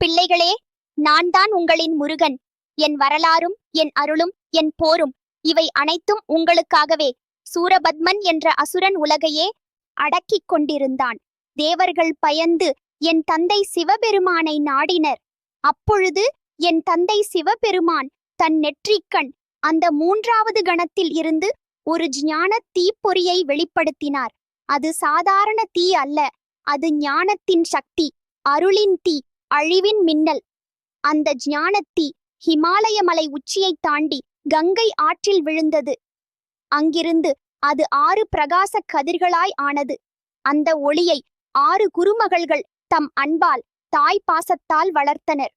பிள்ளைகளே, நான் தான் உங்களின் முருகன். என் வரலாறும் என் அருளும் என் போரும் இவை அனைத்தும் உங்களுக்காகவே. சூரபத்மன் என்ற அசுரன் உலகையே அடக்கிக் கொண்டிருந்தான். தேவர்கள் பயந்து என் தந்தை சிவபெருமானை நாடினர். அப்பொழுது என் தந்தை சிவபெருமான் தன் நெற்றிக்கண் அந்த மூன்றாவது கணத்தில் இருந்து ஒரு ஞான தீப்பொறியை வெளிப்படுத்தினார். அது சாதாரண தீ அல்ல, அது ஞானத்தின் சக்தி, அருளின் தீ, அழிவின் மின்னல். அந்த ஞானத்தீ ஹிமாலய மலை உச்சியை தாண்டி கங்கை ஆற்றில் விழுந்தது. அங்கிருந்து அது 6 பிரகாச கதிர்களாய் ஆனது. அந்த ஒளியை 6 குருமகள்கள் தம் அன்பால் தாய் பாசத்தால் வளர்த்தனர்.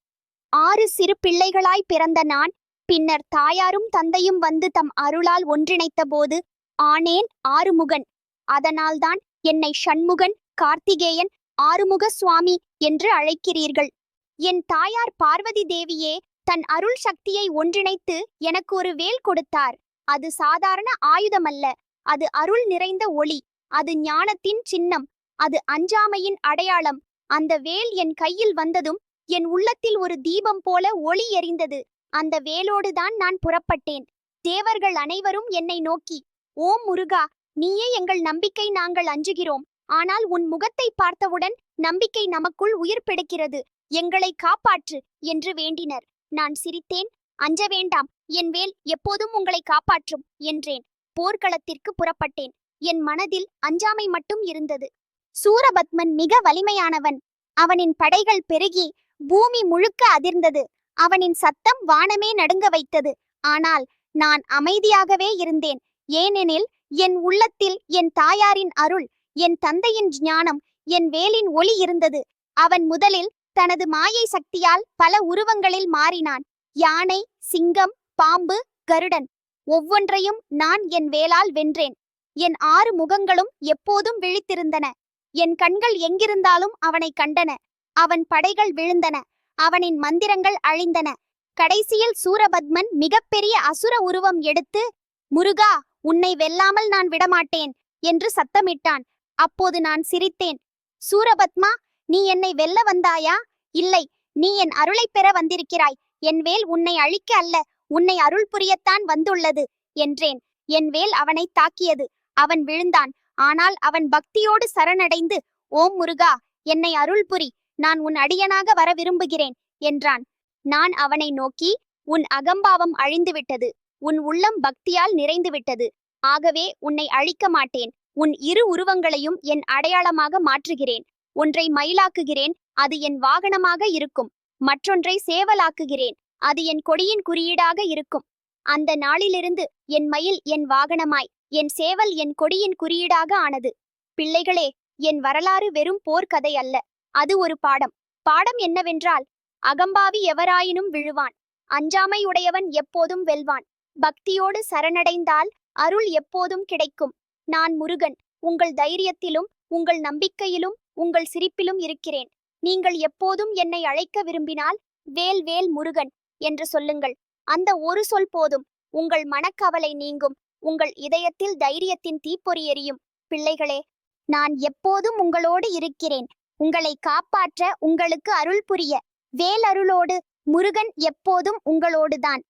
6 சிறு பிள்ளைகளாய் பிறந்த நான் பின்னர் தாயாரும் தந்தையும் வந்து தம் அருளால் ஒன்றிணைத்த போது ஆனேன் ஆறுமுகன். அதனால்தான் என்னை ஷண்முகன், கார்த்திகேயன், ஆறுமுக சுவாமி என்று அழைக்கிறீர்கள். என் தாயார் பார்வதி தேவியே தன் அருள் சக்தியை ஒன்றிணைத்து எனக்கு ஒரு வேல் கொடுத்தார். அது சாதாரண ஆயுதமல்ல, அது அருள் நிறைந்த ஒளி, அது ஞானத்தின் சின்னம், அது அஞ்சாமையின் அடையாளம். அந்த வேல் என் கையில் வந்ததும் என் உள்ளத்தில் ஒரு தீபம் போல ஒளி எரிந்தது. அந்த வேலோடுதான் நான் புறப்பட்டேன். தேவர்கள் அனைவரும் என்னை நோக்கி, ஓம் முருகா, நீயே எங்கள் நம்பிக்கை, நாங்கள் அஞ்சுகிறோம். ஆனால் உன் முகத்தை பார்த்தவுடன் நம்பிக்கை நமக்குள் உயிர் பிடிக்கிறது, எங்களை காப்பாற்று என்று வேண்டினர். நான் சிரித்தேன். அஞ்ச வேண்டாம், என் வேல் எப்போதும் உங்களை காப்பாற்றும் என்றேன். போர்க்களத்திற்கு புறப்பட்டேன். என் மனதில் அஞ்சாமை மட்டும் இருந்தது. சூரபத்மன் மிக வலிமையானவன். அவனின் படைகள் பெருகி பூமி முழுக்க அதிர்ந்தது. அவனின் சத்தம் வானமே நடுங்க வைத்தது. ஆனால் நான் அமைதியாகவே இருந்தேன். ஏனெனில் என் உள்ளத்தில் என் தாயாரின் அருள், என் தந்தையின் ஞானம், என் வேலின் ஒளி இருந்தது. அவன் முதலில் தனது மாயை சக்தியால் பல உருவங்களில் மாறினான். யானை, சிங்கம், பாம்பு, கருடன், ஒவ்வொன்றையும் நான் என் வேலால் வென்றேன். என் 6 முகங்களும் எப்போதும் விழித்திருந்தன. என் கண்கள் எங்கிருந்தாலும் அவனை கண்டன. அவன் படைகள் விழுந்தன, அவனின் மந்திரங்கள் அழிந்தன. கடைசியில் சூரபத்மன் மிகப்பெரிய அசுர உருவம் எடுத்து, முருகா, உன்னை வெல்லாமல் நான் விடமாட்டேன் என்று சத்தமிட்டான். அப்போது நான் சிரித்தேன். சூரபத்மா, நீ என்னை வெல்ல வந்தாயா? இல்லை, நீ என் அருளை பெற வந்திருக்கிறாய். என் வேல் உன்னை அழிக்க அல்ல, உன்னை அருள் புரியத்தான் வந்துள்ளது என்றேன். என் வேல் அவனை தாக்கியது. அவன் விழுந்தான். ஆனால் அவன் பக்தியோடு சரணடைந்து, ஓம் முருகா, என்னை அருள் புரி, நான் உன் அடியனாக வர விரும்புகிறேன் என்றான். நான் அவனை நோக்கி, உன் அகம்பாவம் அழிந்துவிட்டது, உன் உள்ளம் பக்தியால் நிறைந்துவிட்டது. ஆகவே உன்னை அழிக்க மாட்டேன். உன் 2 உருவங்களையும் என் அடையாளமாக மாற்றுகிறேன். ஒன்றை மயிலாக்குகிறேன், அது என் வாகனமாக இருக்கும். மற்றொன்றை சேவலாக்குகிறேன், அது என் கொடியின் குறியீடாக இருக்கும். அந்த நாளிலிருந்து என் மயில் என் வாகனமாய், என் சேவல் என் கொடியின் குறியீடாக ஆனது. பிள்ளைகளே, என் வரலாறு வெறும் போர்க்கதை அல்ல, அது ஒரு பாடம். பாடம் என்னவென்றால், அகம்பாவி எவராயினும் விழுவான், அஞ்சாமை உடையவன் எப்போதும் வெல்வான். பக்தியோடு சரணடைந்தால் அருள் எப்போதும் கிடைக்கும். நான் முருகன், உங்கள் தைரியத்திலும் உங்கள் நம்பிக்கையிலும் உங்கள் சிரிப்பிலும் இருக்கிறேன். நீங்கள் எப்போதும் என்னை அழைக்க விரும்பினால் வேல் வேல் முருகன் என்று சொல்லுங்கள். அந்த ஒரு சொல் போதும், உங்கள் மனக்கவலை நீங்கும், உங்கள் இதயத்தில் தைரியத்தின் தீப்பொறி எரியும். பிள்ளைகளே, நான் எப்போதும் உங்களோடு இருக்கிறேன். உங்களை காப்பாற்ற, உங்களுக்கு அருள் புரிய. வேல் அருளோடு முருகன் எப்போதும் உங்களோடுதான்.